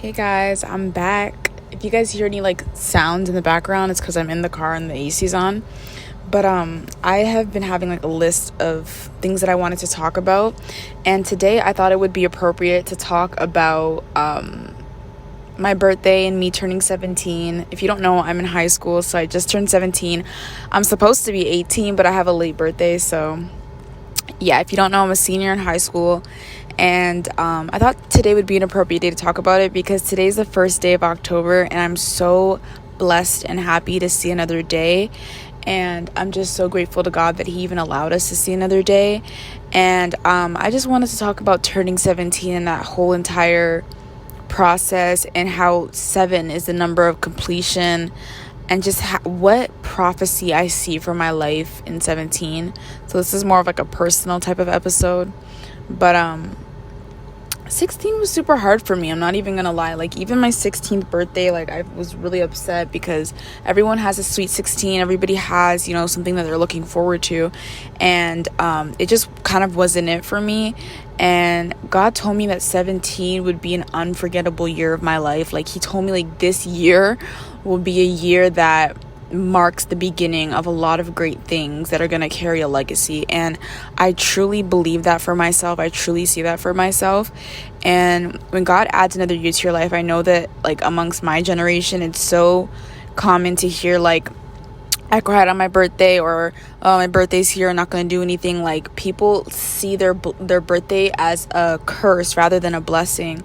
Hey guys, I'm back. If you guys hear any sounds in the background, it's because I'm in the car and the AC's on. But I have been having a list of things that I wanted to talk about, and today I thought it would be appropriate to talk about my birthday and me turning 17. If you don't know, I'm in high school, so I just turned 17. I'm supposed to be 18, but I have a late birthday, so yeah, if you don't know, I'm a senior in high school. And I thought today would be an appropriate day to talk about it because today's the first day of October, and I'm so blessed and happy to see another day. And I'm just so grateful to God that He even allowed us to see another day. And I just wanted to talk about turning 17 and that whole entire process, and how 7 is the number of completion, and just what prophecy I see for my life in 17. So this is more of a personal type of episode. But 16 was super hard for me. I'm not even gonna lie. Even my 16th birthday, I was really upset because everyone has a sweet 16. Everybody has, something that they're looking forward to. And it just kind of wasn't it for me. And God told me that 17 would be an unforgettable year of my life. He told me this year will be a year that marks the beginning of a lot of great things that are going to carry a legacy. And I truly believe that for myself. I truly see that for myself. And when God adds another year to your life, I know that amongst my generation, it's so common to hear I cried on my birthday, or my birthday's here, I'm not going to do anything. People see their birthday as a curse rather than a blessing.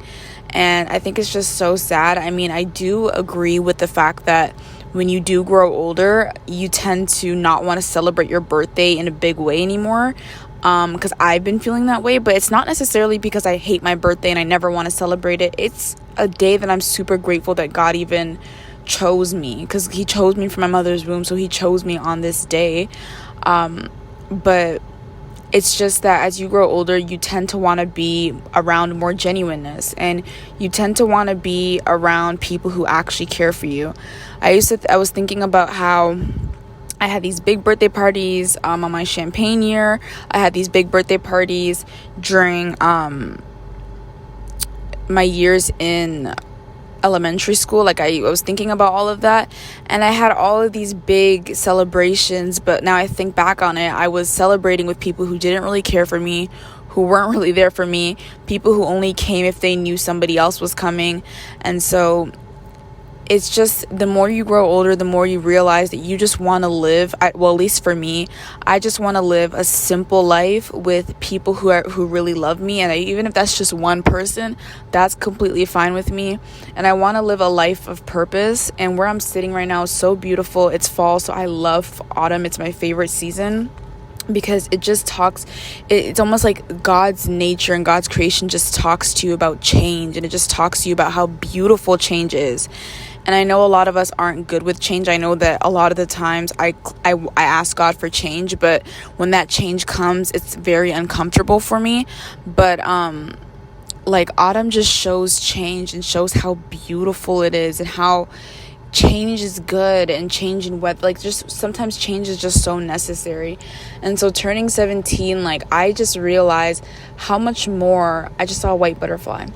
And I think it's just so sad. I mean, I do agree with the fact that when you do grow older, you tend to not want to celebrate your birthday in a big way anymore, because I've been feeling that way. But it's not necessarily because I hate my birthday and I never want to celebrate it. It's a day that I'm super grateful that God even chose me, because He chose me from my mother's womb, so He chose me on this day. But it's just that as you grow older, you tend to want to be around more genuineness, and you tend to want to be around people who actually care for you. I was thinking about how I had these big birthday parties on my champagne year. I had these big birthday parties during my years in elementary school. I was thinking about all of that, and I had all of these big celebrations. But now I think back on it, I was celebrating with people who didn't really care for me, who weren't really there for me, people who only came if they knew somebody else was coming. And so it's just, the more you grow older, the more you realize that you just want to live, at least for me, I just want to live a simple life with people who really love me. And even if that's just one person, that's completely fine with me. And I want to live a life of purpose. And where I'm sitting right now is so beautiful. It's fall, so I love autumn. It's my favorite season, because it just it's almost like God's nature and God's creation just talks to you about change, and it just talks to you about how beautiful change is. And I know a lot of us aren't good with change. I know that a lot of the times I ask God for change, but when that change comes, it's very uncomfortable for me. But autumn just shows change and shows how beautiful it is, and how change is good, and change in weather, just sometimes change is just so necessary. And so turning 17, I just realized how much more. I just saw a white butterfly.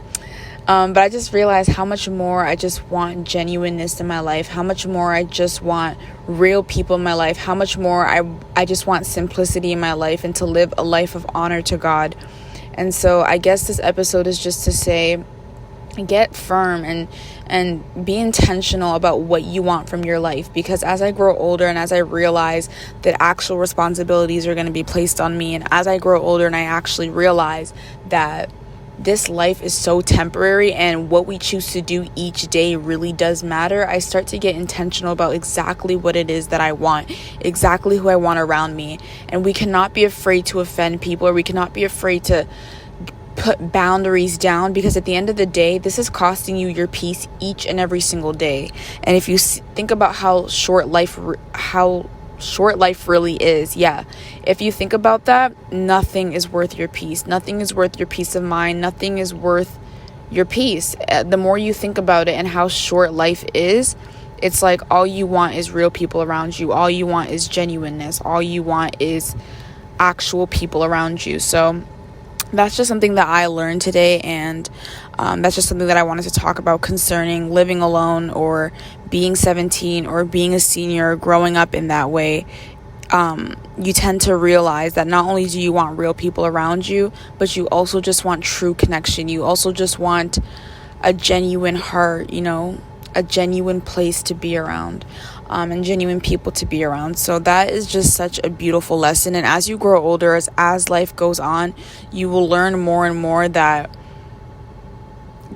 But I just realized how much more I just want genuineness in my life, how much more I just want real people in my life, how much more I just want simplicity in my life, and to live a life of honor to God. And so I guess this episode is just to say, get firm and be intentional about what you want from your life, because as I grow older, and as I realize that actual responsibilities are going to be placed on me, and as I grow older and I actually realize that this life is so temporary, and what we choose to do each day really does matter, I start to get intentional about exactly what it is that I want, exactly who I want around me. And we cannot be afraid to offend people, or we cannot be afraid to put boundaries down, because at the end of the day, this is costing you your peace each and every single day. And if you think about how short life really is, if you think about that, nothing is worth your peace. Nothing is worth your peace of mind. Nothing is worth your peace. The more you think about it and how short life is, it's all you want is real people around you. All you want is genuineness. All you want is actual people around you. So that's just something that I learned today, and that's just something that I wanted to talk about concerning living alone or being 17 or being a senior, growing up in that way. You tend to realize that not only do you want real people around you, but you also just want true connection. You also just want a genuine heart, a genuine place to be around, and genuine people to be around. So that is just such a beautiful lesson. And as you grow older, as life goes on, you will learn more and more that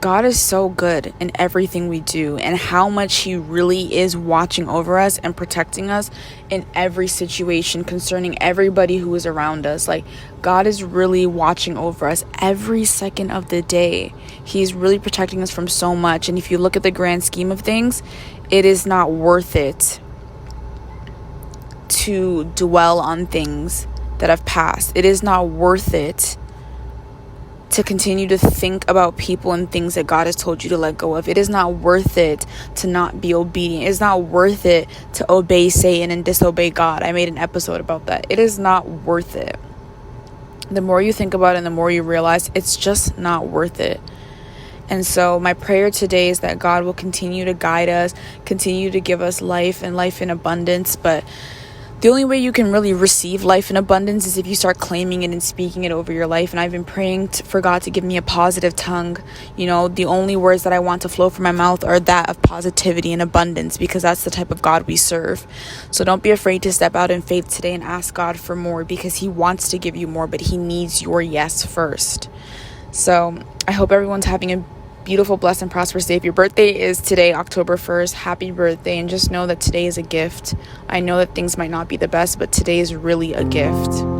God is so good in everything we do, and how much He really is watching over us and protecting us in every situation concerning everybody who is around us. Like, God is really watching over us every second of the day. He's really protecting us from so much. And if you look at the grand scheme of things, it is not worth it to dwell on things that have passed. It is not worth it to continue to think about people and things that God has told you to let go of. It is not worth it to not be obedient. It's not worth it to obey Satan and disobey God. I made an episode about that. It is not worth it. The more you think about it and the more you realize it's just not worth it. And so my prayer today is that God will continue to guide us, continue to give us life and life in abundance. But the only way you can really receive life in abundance is if you start claiming it and speaking it over your life. And I've been praying for God to give me a positive tongue. The only words that I want to flow from my mouth are that of positivity and abundance, because that's the type of God we serve. So don't be afraid to step out in faith today and ask God for more, because He wants to give you more, but He needs your yes first. So I hope everyone's having a beautiful, blessed, and prosperous day. If your birthday is today, October 1st, happy birthday. And just know that today is a gift. I know that things might not be the best, but today is really a gift.